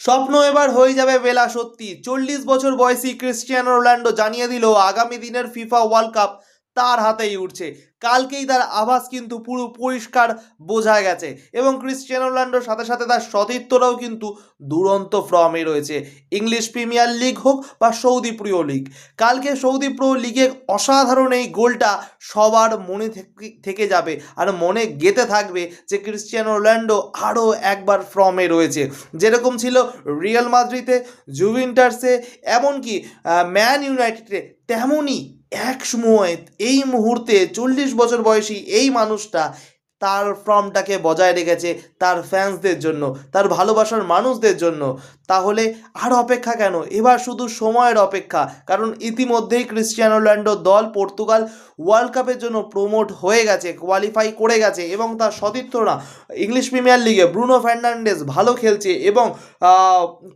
স্বপ্ন এবার হয়ে যাবে বেলা সত্যি। 40 বছর বয়সী ক্রিস্টিয়ানো রোনাল্ডো জানিয়ে দিল আগামী দিনের ফিফা ওয়ার্ল্ড কাপ তার হাতেই উঠছে। কালকেই তার আভাস কিন্তু পুরো পরিষ্কার বোঝা গেছে এবং ক্রিস্টিয়ানো রোনাল্ডোর সাথে সাথে তার সতীর্থরাও কিন্তু দুরন্ত ফর্মে রয়েছে। ইংলিশ প্রিমিয়ার লিগ হোক বা সৌদি প্রো লিগ, কালকে সৌদি প্রো লিগে অসাধারণ এই গোলটা সবার মনে থেকে যাবে আর মনে গেঁথে থাকবে যে ক্রিস্টিয়ানো রোনাল্ডো আরও একবার ফর্মে রয়েছে। যেরকম ছিল রিয়াল মাদ্রিদে, জুভেন্টাসে, এমনকি ম্যান ইউনাইটেডে, তেমনই এক সময় এই মুহূর্তে 40 বছর বয়সী এই মানুষটা তার ফর্মটাকে বজায় রেখেছে তার ফ্যান্সদের জন্য, তার ভালোবাসার মানুষদের জন্য। তাহলে আর অপেক্ষা কেন? এবার শুধু সময়ের অপেক্ষা, কারণ ইতিমধ্যেই ক্রিস্টিয়ানো রোনাল্ডোর দল পর্তুগাল ওয়ার্ল্ড কাপের জন্য প্রমোট হয়ে গেছে, কোয়ালিফাই করে গেছে এবং তার সতীর্থরা ইংলিশ প্রিমিয়ার লিগে ব্রুনো ফার্নান্ডেজ ভালো খেলছে এবং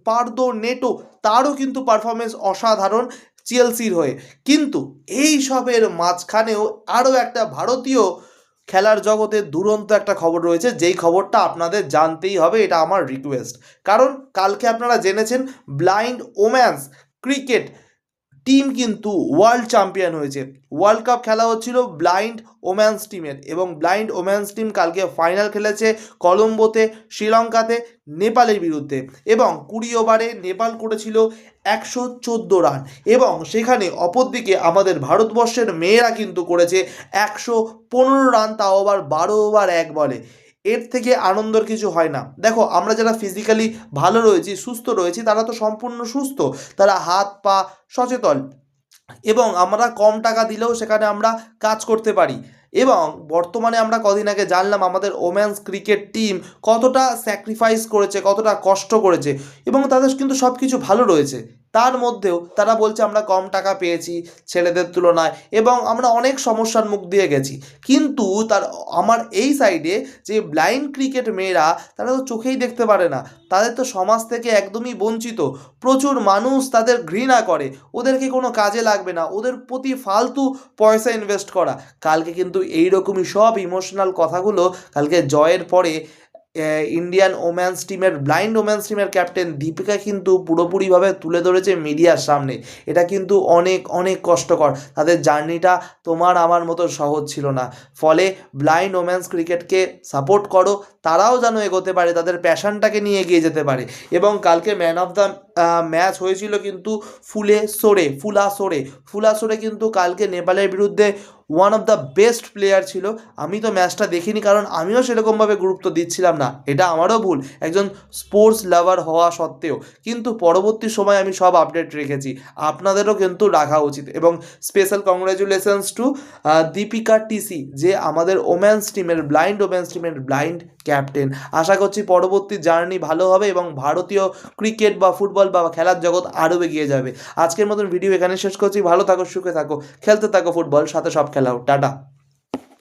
পার্দো নেটো তারও কিন্তু পারফরমেন্স অসাধারণ চেলসির হয়ে। কিন্তু এই সবের মাঝখানেও আরও একটা ভারতীয় খেলার জগতে দুরন্ত একটা খবর রয়েছে, যেই খবরটা আপনাদের জানতেই হবে, এটা আমার রিকোয়েস্ট। কারণ কালকে আপনারা জেনেছেন ব্লাইন্ড ওম্যানস ক্রিকেট টিম কিন্তু ওয়ার্ল্ড চ্যাম্পিয়ন হয়েছে। ওয়ার্ল্ড কাপ খেলা হচ্ছিল ব্লাইন্ড ওম্যান্স টিমের এবং ব্লাইন্ড ওম্যান্স টিম কালকে ফাইনাল খেলেছে কলম্বোতে, শ্রীলঙ্কাতে, নেপালের বিরুদ্ধে এবং 20 ওভারে নেপাল করেছিল 114 রান এবং সেখানে অপরদিকে আমাদের ভারতবর্ষের মেয়েরা কিন্তু করেছে 115 রান, তাও আবার 12 ওভার 1 বলে। এর থেকে আনন্দর কিছু হয় না। দেখো, আমরা যারা ফিজিক্যালি ভালো রয়েছি, সুস্থ রয়েছি, তারা তো সম্পূর্ণ সুস্থ, তারা হাত পা সচেতন এবং আমরা কম টাকা দিলেও সেখানে আমরা কাজ করতে পারি। এবং বর্তমানে আমরা কদিন আগে জানলাম আমাদের ওমেন্স ক্রিকেট টিম কতটা স্যাক্রিফাইস করেছে, কতটা কষ্ট করেছে এবং তাদের কিন্তু সব কিছু ভালো রয়েছে। তার মধ্যেও তারা বলছে আমরা কম টাকা পেয়েছি ছেলেদের তুলনায় এবং আমরা অনেক সমস্যার মুখ দিয়ে গেছি। কিন্তু আমার এই সাইডে যে ব্লাইন্ড ক্রিকেট মেয়েরা, তারা তো চোখেই দেখতে পারে না, তাদের তো সমাজ থেকে একদমই বঞ্চিত, প্রচুর মানুষ তাদের ঘৃণা করে, ওদেরকে কোনো কাজে লাগবে না, ওদের প্রতি ফালতু পয়সা ইনভেস্ট করা। কালকে কিন্তু এইরকমই সব ইমোশনাল কথাগুলো কালকে জয়ের পরে ইন্ডিয়ান ওম্যান্স টিমের ব্লাইন্ড ওম্যান্স টিমের ক্যাপ্টেন দীপিকা কিন্তু পুরোপুরিভাবে তুলে ধরেছে মিডিয়ার সামনে। এটা কিন্তু অনেক অনেক কষ্টকর, তাদের জার্নিটা তোমার আমার মতো সহজ ছিল না। ফলে ব্লাইন্ড ওম্যান্স ক্রিকেটকে সাপোর্ট করো, তারাও যেন এগোতে পারে, তাদের প্যাশনটাকে নিয়ে এগিয়ে যেতে পারে। এবং কালকে ম্যান অফ দ্য ম্যাচ হয়েছিল কিন্তু ফুলাসোরে কিন্তু কালকে নেপালের বিরুদ্ধে one of the best player ছিল। আমি তো ম্যাচটা দেখিনি, কারণ আমিও সেরকমভাবে গুরুত্ব দিচ্ছিলাম না, এটা আমারও ভুল একজন স্পোর্টস লাভার হওয়া সত্ত্বেও। কিন্তু পরবর্তী সময় আমি সব আপডেট রেখেছি, আপনাদেরও কিন্তু রাখা উচিত। এবং special congratulations to Deepika TC, যে আমাদের ওমেন্স টিমের ব্লাইন্ড ক্যাপ্টেন। আশা করছি পরবর্তী জার্নি ভালো হবে এবং ভারতীয় ক্রিকেট বা ফুটবল বা খেলার জগৎ আরও এগিয়ে যাবে। আজকের মতন ভিডিও এখানে শেষ করছি। ভালো থাকো, সুখে থাকো, খেলতে থাকো ফুটবল, সাথে সব খেলাও। টাটা।